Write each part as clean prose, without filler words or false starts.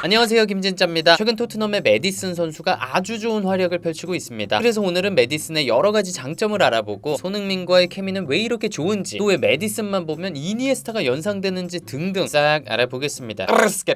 안녕하세요, 김진짜입니다. 최근 토트넘의 메디슨 선수가 아주 좋은 활약을 펼치고 있습니다. 그래서 오늘은 메디슨의 여러가지 장점을 알아보고 손흥민과의 케미는 왜 이렇게 좋은지, 또 왜 메디슨만 보면 이니에스타가 연상되는지 등등 싹 알아보겠습니다.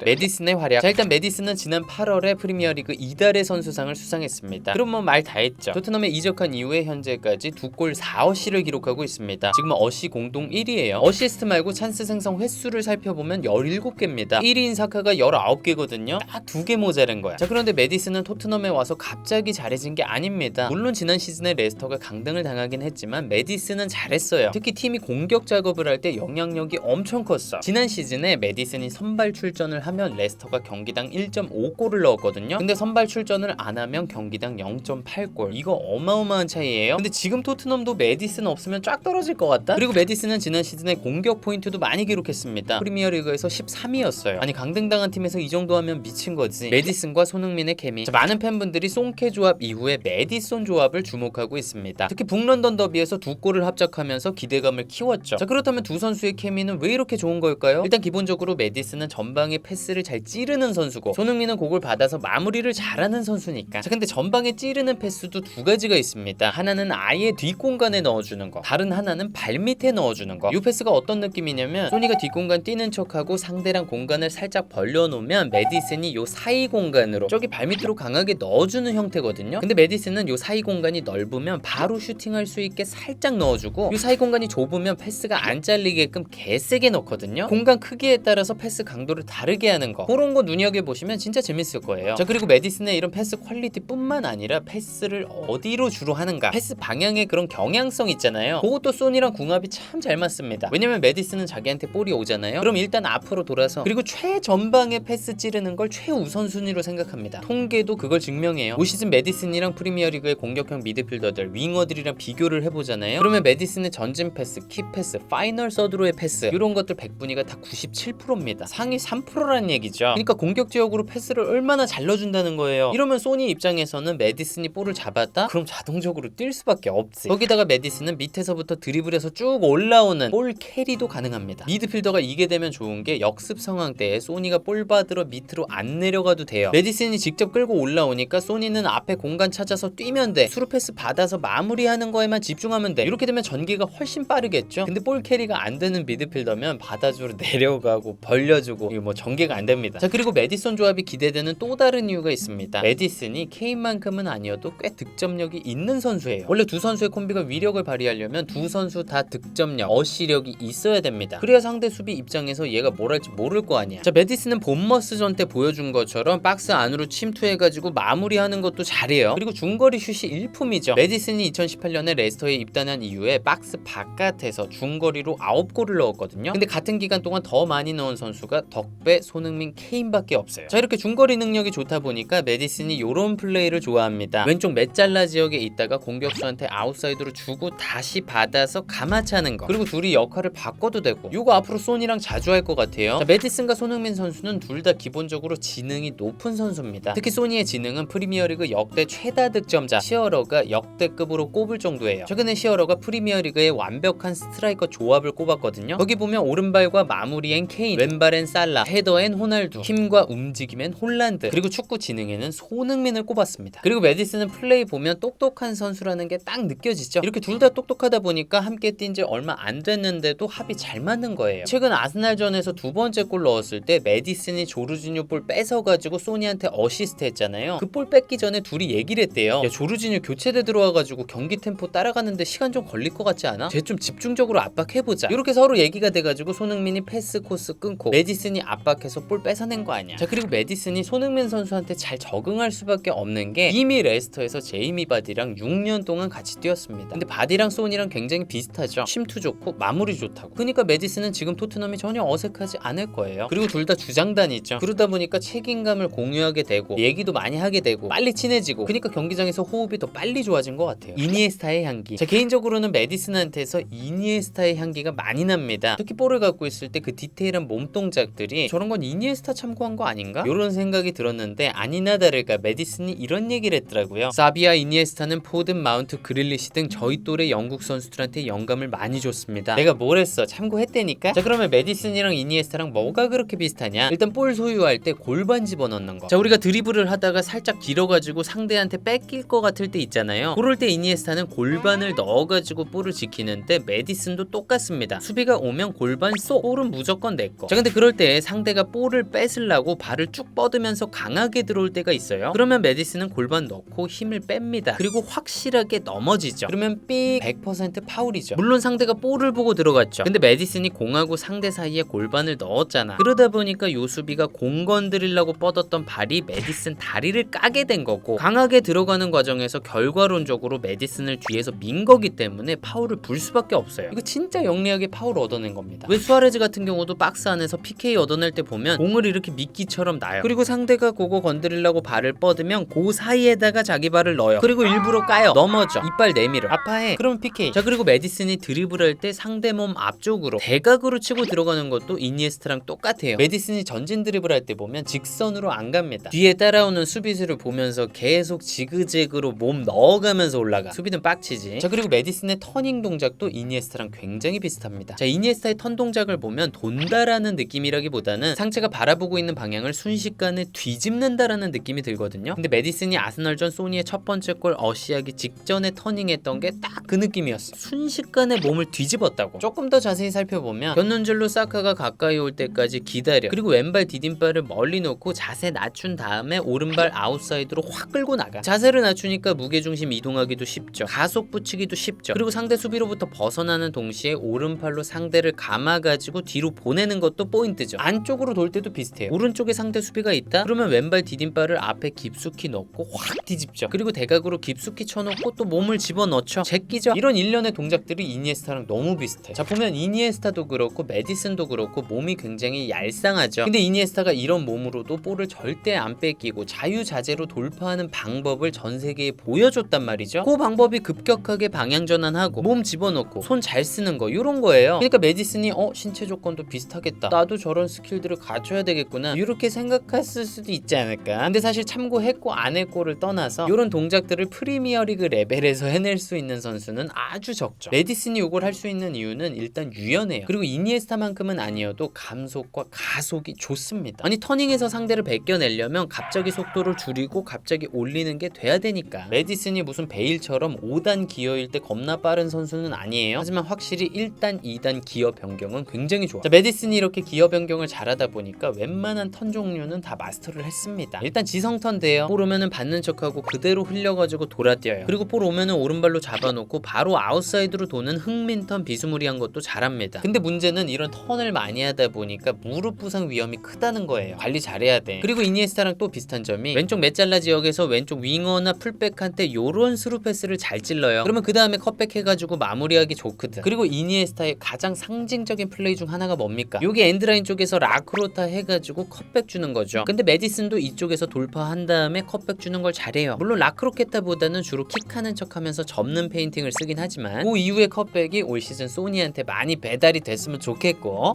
메디슨의 활약. 자, 일단 메디슨은 지난 8월에 프리미어리그 이달의 선수상을 수상했습니다. 그럼 뭐 말 다 했죠. 토트넘에 이적한 이후에 현재까지 2골 4어시를 기록하고 있습니다. 지금 어시 공동 1위예요. 어시스트 말고 찬스 생성 횟수를 살펴보면 17개입니다. 1위인 사카가 19개거든요. 딱 2개 모자란 거야. 자, 그런데 메디슨은 토트넘에 와서 갑자기 잘해진 게 아닙니다. 물론 지난 시즌에 레스터가 강등을 당하긴 했지만 메디슨은 잘했어요. 특히 팀이 공격 작업을 할 때 영향력이 엄청 컸어. 지난 시즌에 메디슨이 선발 출전을 하면 레스터가 경기당 1.5골을 넣었거든요. 근데 선발 출전을 안 하면 경기당 0.8골. 이거 어마어마한 차이예요. 근데 지금 토트넘도 메디슨 없으면 쫙 떨어질 것 같다? 그리고 메디슨은 지난 시즌에 공격 포인트도 많이 기록했습니다. 프리미어리그에서 13위였어요. 아니, 강등당한 팀에서 이 정도 하면 미친 거지. 메디슨과 손흥민의 케미. 자, 많은 팬분들이 송케 조합 이후에 메디슨 조합을 주목하고 있습니다. 특히 북런던 더비에서 2골을 합작하면서 기대감을 키웠죠. 자, 그렇다면 두 선수의 케미는 왜 이렇게 좋은 걸까요? 일단 기본적으로 메디슨은 전방에 패스를 잘 찌르는 선수고, 손흥민은 공을 받아서 마무리를 잘하는 선수니까. 자, 근데 전방에 찌르는 패스도 두 가지가 있습니다. 하나는 아예 뒷공간에 넣어주는 거, 다른 하나는 발밑에 넣어주는 거. 이 패스가 어떤 느낌이냐면, 소니가 뒷공간 뛰는 척하고 상대랑 공간을 살짝 벌려놓으면 메디슨이 요 사이 공간으로 저기 발밑으로 강하게 넣어주는 형태거든요. 근데 메디슨은 요 사이 공간이 넓으면 바로 슈팅할 수 있게 살짝 넣어주고, 요 사이 공간이 좁으면 패스가 안 잘리게끔 개세게 넣거든요. 공간 크기에 따라서 패스 강도를 다르게 하는 거, 그런 거 눈여겨보시면 진짜 재밌을 거예요. 자, 그리고 메디슨의 이런 패스 퀄리티 뿐만 아니라 패스를 어디로 주로 하는가, 패스 방향의 그런 경향성 있잖아요. 그것도 소니랑 궁합이 참 잘 맞습니다. 왜냐면 메디슨은 자기한테 볼이 오잖아요. 그럼 일단 앞으로 돌아서, 그리고 최전방에 패스 찌르는 걸 최우선순위로 생각합니다. 통계도 그걸 증명해요. 올 시즌 메디슨이랑 프리미어리그의 공격형 미드필더들, 윙어들이랑 비교를 해보잖아요. 그러면 메디슨의 전진 패스, 키 패스, 파이널 서드로의 패스, 이런 것들 100분위가 다 97%입니다. 상위 3%라는 얘기죠. 그러니까 공격 지역으로 패스를 얼마나 잘 넣어준다는 거예요. 이러면 소니 입장에서는 메디슨이 볼을 잡았다? 그럼 자동적으로 뛸 수밖에 없지. 거기다가 메디슨은 밑에서부터 드리블해서 쭉 올라오는 볼 캐리도 가능합니다. 미드필더가 이게 되면 좋은 게 역습 상황 때에 소니가 볼 받으러 밑으로 안 내려가도 돼요. 메디슨이 직접 끌고 올라오니까 소니는 앞에 공간 찾아서 뛰면 돼. 수루 패스 받아서 마무리하는 거에만 집중하면 돼. 이렇게 되면 전개가 훨씬 빠르겠죠. 근데 볼 캐리가 안 되는 미드필더면 받아주러 내려가고 벌려주고, 이거 뭐 전개가 안 됩니다. 자, 그리고 메디슨 조합이 기대되는 또 다른 이유가 있습니다. 메디슨이 케인만큼은 아니어도 꽤 득점력이 있는 선수예요. 원래 두 선수의 콤비가 위력을 발휘하려면 두 선수 다 득점력, 어시력이 있어야 됩니다. 그래야 상대 수비 입장에서 얘가 뭘 할지 모를 거 아니야. 자, 메디슨은 본머스전 때 보여준 것처럼 박스 안으로 침투해가지고 마무리하는 것도 잘해요. 그리고 중거리 슛이 일품이죠. 메디슨이 2018년에 레스터에 입단한 이후에 박스 바깥에서 중거리로 9골을 넣었거든요. 근데 같은 기간 동안 더 많이 넣은 선수가 덕배, 손흥민, 케인밖에 없어요. 자, 이렇게 중거리 능력이 좋다 보니까 메디슨이 요런 플레이를 좋아합니다. 왼쪽 메잘라 지역에 있다가 공격수한테 아웃사이드로 주고 다시 받아서 감아차는 거, 그리고 둘이 역할을 바꿔도 되고, 이거 앞으로 소니랑 자주 할 것 같아요. 자, 메디슨과 손흥민 선수는 둘 다 기본적으로 지능이 높은 선수입니다. 특히 소니의 지능은 프리미어리그 역대 최다 득점자 시어러가 역대급으로 꼽을 정도예요. 최근에 시어러가 프리미어리그의 완벽한 스트라이커 조합을 꼽았거든요. 거기 보면 오른발과 마무리엔 케인, 왼발엔 살라, 헤더엔 호날두, 힘과 움직임엔 홀란드, 그리고 축구 지능에는 손흥민을 꼽았습니다. 그리고 메디슨은 플레이 보면 똑똑한 선수라는 게 딱 느껴지죠. 이렇게 둘 다 똑똑하다 보니까 함께 뛴 지 얼마 안 됐는데도 합이 잘 맞는 거예요. 최근 아스날전에서 두 번째 골 넣었을 때 메디슨이 조르지뉴 볼 뺏어가지고 소니한테 어시스트 했잖아요. 그 볼 뺏기 전에 둘이 얘기를 했대요. 야, 조르지뉴 교체돼 들어와가지고 경기 템포 따라가는데 시간 좀 걸릴 것 같지 않아? 쟤 좀 집중적으로 압박해보자. 이렇게 서로 얘기가 돼가지고 손흥민이 패스 코스 끊고 메디슨이 압박해서 볼 뺏어낸 거 아니야. 자, 그리고 메디슨이 손흥민 선수한테 잘 적응할 수밖에 없는 게, 이미 레스터에서 제이미 바디랑 6년 동안 같이 뛰었습니다. 근데 바디랑 소니랑 굉장히 비슷하죠. 침투 좋고 마무리 좋다고. 그러니까 메디슨은 지금 토트넘이 전혀 어색하지 않을 거예요. 그리고 둘 다 주장단이죠. 그러다 보니까 책임감을 공유하게 되고 얘기도 많이 하게 되고 빨리 친해지고, 그러니까 경기장에서 호흡이 더 빨리 좋아진 것 같아요. 이니에스타의 향기. 제 개인적으로는 메디슨한테서 이니에스타의 향기가 많이 납니다. 특히 볼을 갖고 있을 때 그 디테일한 몸 동작들이 저런 건 이니에스타 참고한 거 아닌가? 이런 생각이 들었는데 아니나 다를까 메디슨이 이런 얘기를 했더라고요. 사비와 이니에스타는 포든, 마운트, 그릴리시 등 저희 또래 영국 선수들한테 영감을 많이 줬습니다. 내가 뭘 했어? 참고했다니까? 자, 그러면 메디슨이랑 이니에스타랑 뭐가 그렇게 비슷하냐? 일단 볼 소유할 때 골반 집어넣는 거. 자, 우리가 드리블을 하다가 살짝 길어가지고 상대한테 뺏길 것 같을 때 있잖아요. 그럴 때 이니에스타는 골반을 넣어가지고 볼을 지키는데 메디슨도 똑같습니다. 수비가 오면 골반 쏙, 볼은 무조건 내 거. 자, 근데 그럴 때 상대가 볼을 뺏으려고 발을 쭉 뻗으면서 강하게 들어올 때가 있어요. 그러면 메디슨은 골반 넣고 힘을 뺍니다. 그리고 확실하게 넘어지죠. 그러면 삑 100% 파울이죠. 물론 상대가 볼을 보고 들어갔죠. 근데 메디슨이 공하고 상대 사이에 골반을 넣었잖아. 그러다 보니까 요 수비가 공 건드리려고 뻗었던 발이 메디슨 다리를 까게 된 거고, 강하게 들어가는 과정에서 결과론적으로 메디슨을 뒤에서 민 거기 때문에 파울을 불 수밖에 없어요. 이거 진짜 영리하게 파울 얻어낸 겁니다. 왜 수아레즈 같은 경우도 박스 안에서 PK 얻어낼 때 보면 공을 이렇게 미끼처럼 놔요. 그리고 상대가 그거 건드리려고 발을 뻗으면 그 사이에다가 자기 발을 넣어요. 그리고 일부러 까요. 넘어져. 이빨 내밀어. 아파해. 그러면 PK. 자, 그리고 메디슨이 드리블할 때 상대 몸 앞쪽으로 대각으로 치고 들어가는 것도 이니에스타랑 똑같아요. 메디슨이 전진 드리블할 때 보면 직선으로 안 갑니다. 뒤에 따라오는 수비수를 보면서 계속 지그재그로 몸 넣어가면서 올라가. 수비는 빡치지. 자, 그리고 메디슨의 터닝 동작도 이니에스타랑 굉장히 비슷합니다. 자, 이니에스타의 턴 동작을 보면 돈다라는 느낌이라기보다는 상체가 바라보고 있는 방향을 순식간에 뒤집는다라는 느낌이 들거든요. 근데 메디슨이 아스널전 소니의 첫 번째 골 어시하기 직전에 터닝했던 게 딱 그 느낌이었어. 순식간에 몸을 뒤집었다고. 조금 더 자세히 살펴보면 견눈질로 사카가 가까이 올 때까지 기다려. 그리고 왼발 디딤발을 멀리 놓고 자세 낮춘 다음에 오른발 아웃사이드로 확 끌고 나가. 자세를 낮추니까 무게중심 이동하기도 쉽죠. 가속 붙이기도 쉽죠. 그리고 상대 수비로부터 벗어나는 동시에 오른팔로 상대를 감아가지고 뒤로 보내는 것도 포인트죠. 안쪽으로 돌 때도 비슷해요. 오른쪽에 상대 수비가 있다? 그러면 왼발 디딤발을 앞에 깊숙이 넣고 확 뒤집죠. 그리고 대각으로 깊숙이 쳐놓고 또 몸을 집어넣죠. 제끼죠. 이런 일련의 동작들이 이니에스타랑 너무 비슷해. 자, 보면 이니에스타도 그렇고 메디슨도 그렇고 몸이 굉장히 얄쌍하죠. 근데 이니에스타가 이런 몸으로도 볼을 절대 안 뺏기고 자유자재로 돌파하는 방법을 전 세계에 보여줬단 말이죠. 그 방법이 급격하게 방향 전환하고 몸 집어넣고 손 잘 쓰는 거, 이런 거예요. 그러니까 메디슨이 신체 조건도 비슷하겠다, 나도 저런 스킬들을 갖춰야 되겠구나, 이렇게 생각했을 수도 있지 않을까. 근데 사실 참고했고 안 했고를 떠나서 이런 동작들을 프리미어리그 레벨에서 해낼 수 있는 선수는 아주 적죠. 메디슨이 이걸 할 수 있는 이유는 일단 유연해요. 그리고 이니에스타만큼은 아니어도 감속과 가속이 좋습니다. 아니, 터닝에서 상대를 베껴내려면 갑자기 속도를 줄이고 갑자기 올리는 게 돼야 되니까. 메디슨이 무슨 베일처럼 5단 기어일 때 겁나 빠른 선수는 아니에요. 하지만 확실히 1단, 2단 기어 변경은 굉장히 좋아. 자, 메디슨이 이렇게 기어 변경을 잘하다 보니까 웬만한 턴 종류는 다 마스터를 했습니다. 일단 지성턴 돼요. 볼 오면은 받는 척하고 그대로 흘려가지고 돌아뛰어요. 그리고 볼 오면은 오른발로 잡아놓고 바로 아웃사이드로 도는 흥민턴 비스무리한 것도 잘합니다. 근데 문제는 이런 턴을 많이 하다 보니까 무릎 부상 위험이 크다는 거예요. 관리 잘해야 돼. 그리고 이니에스타랑 또 비슷한 점이 왼쪽 메잘라 지역에서 왼쪽 윙어나 풀백한테 요런 스루 패스를 잘 찔러요. 그러면 그 다음에 컷백 해가지고 마무리하기 좋거든. 그리고 이니에스타의 가장 상징적인 플레이 중 하나가 뭡니까? 요게 엔드라인 쪽에서 라크로타 해가지고 컷백 주는 거죠. 근데 메디슨도 이쪽에서 돌파한 다음에 컷백 주는 걸 잘해요. 물론 라크로케타보다는 주로 킥하는 척하면서 접는 페인팅을 쓰긴 하지만 그 이후의 컷백이 올 시즌 소니한테 많이 배달이 됐으면 좋겠고.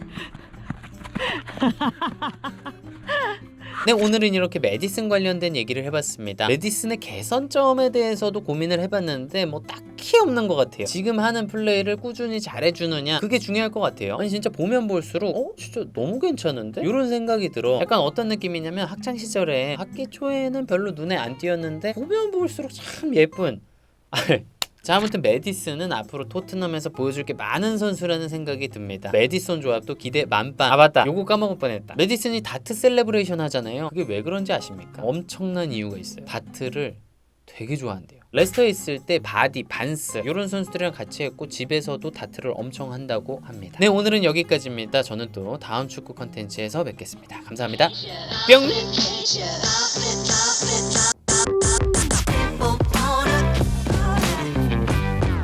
네, 오늘은 이렇게 메디슨 관련된 얘기를 해봤습니다. 메디슨의 개선점에 대해서도 고민을 해봤는데 뭐 딱히 없는 것 같아요. 지금 하는 플레이를 꾸준히 잘해주느냐, 그게 중요할 것 같아요. 아니, 진짜 보면 볼수록 진짜 너무 괜찮은데? 이런 생각이 들어. 약간 어떤 느낌이냐면 학창시절에 학기 초에는 별로 눈에 안 띄었는데 보면 볼수록 참 예쁜 자, 아무튼 메디슨은 앞으로 토트넘에서 보여줄 게 많은 선수라는 생각이 듭니다. 메디슨 조합도 기대 만빵. 아, 맞다, 요거 까먹을 뻔했다. 메디슨이 다트 셀레브레이션 하잖아요. 그게 왜 그런지 아십니까? 엄청난 이유가 있어요. 다트를 되게 좋아한대요. 레스터에 있을 때 바디, 반스 이런 선수들이랑 같이 했고 집에서도 다트를 엄청 한다고 합니다. 네, 오늘은 여기까지입니다. 저는 또 다음 축구 컨텐츠에서 뵙겠습니다. 감사합니다. 뿅!